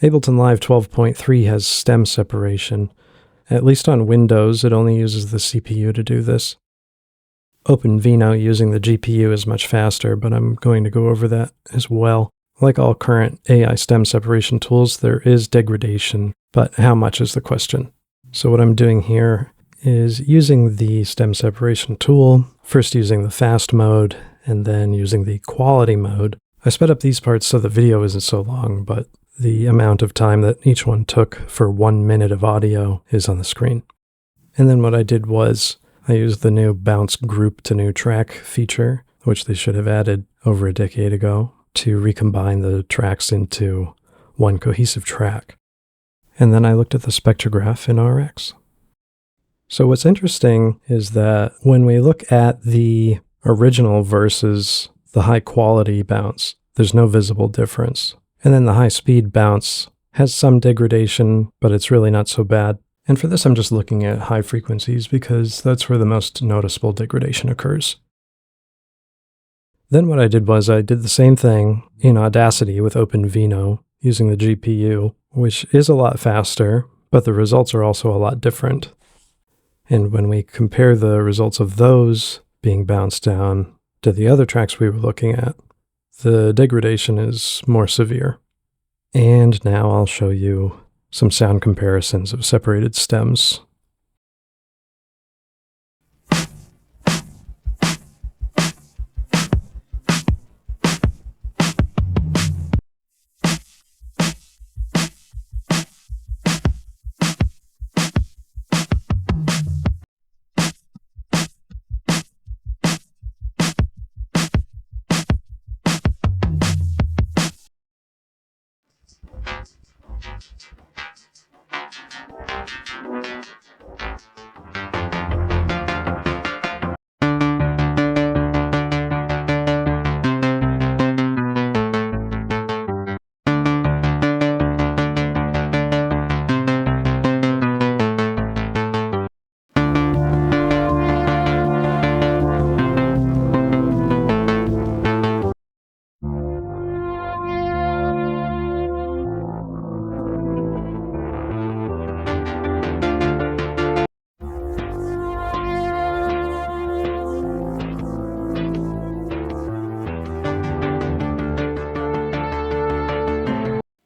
Ableton Live 12.3 has stem separation. At least on Windows, it only uses the CPU to do this. OpenVINO using the GPU is much faster, but I'm going to go over that as well. Like all current AI stem separation tools, there is degradation, but how much is the question? So what I'm doing here is using the stem separation tool, first using the fast mode, and then using the quality mode. I sped up these parts so the video isn't so long, but the amount of time that each one took for 1 minute of audio is on the screen. And then what I did was I used the new bounce group to new track feature, which they should have added over a decade ago, to recombine the tracks into one cohesive track. And then I looked at the spectrograph in RX. So what's interesting is that when we look at the original versus the high quality bounce, there's no visible difference. And then the high speed bounce has some degradation, but it's really not so bad. And for this, I'm just looking at high frequencies because that's where the most noticeable degradation occurs. Then what I did was I did the same thing in Audacity with OpenVINO using the GPU, which is a lot faster, but the results are also a lot different. And when we compare the results of those being bounced down to the other tracks we were looking at, the degradation is more severe. And now I'll show you some sound comparisons of separated stems.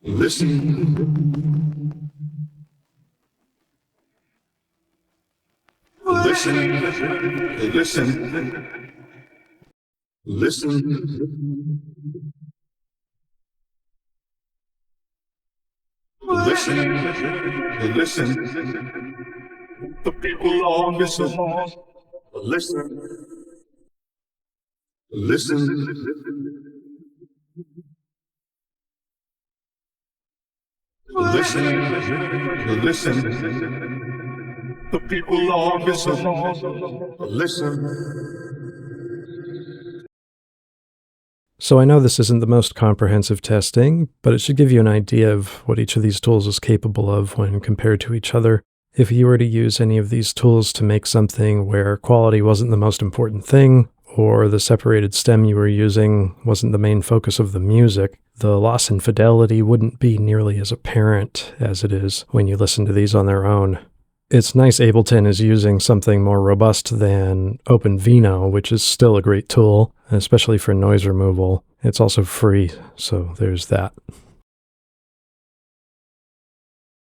Listen. Listen. Listen. Listen. Listen. Listen. The people all listen. Listen. Listen. Listen, listen, the people all listen, listen. So I know this isn't the most comprehensive testing, but it should give you an idea of what each of these tools is capable of when compared to each other. If you were to use any of these tools to make something where quality wasn't the most important thing, or the separated stem you were using wasn't the main focus of the music, the loss in fidelity wouldn't be nearly as apparent as it is when you listen to these on their own. It's nice Ableton is using something more robust than OpenVINO, which is still a great tool, especially for noise removal. It's also free, so there's that.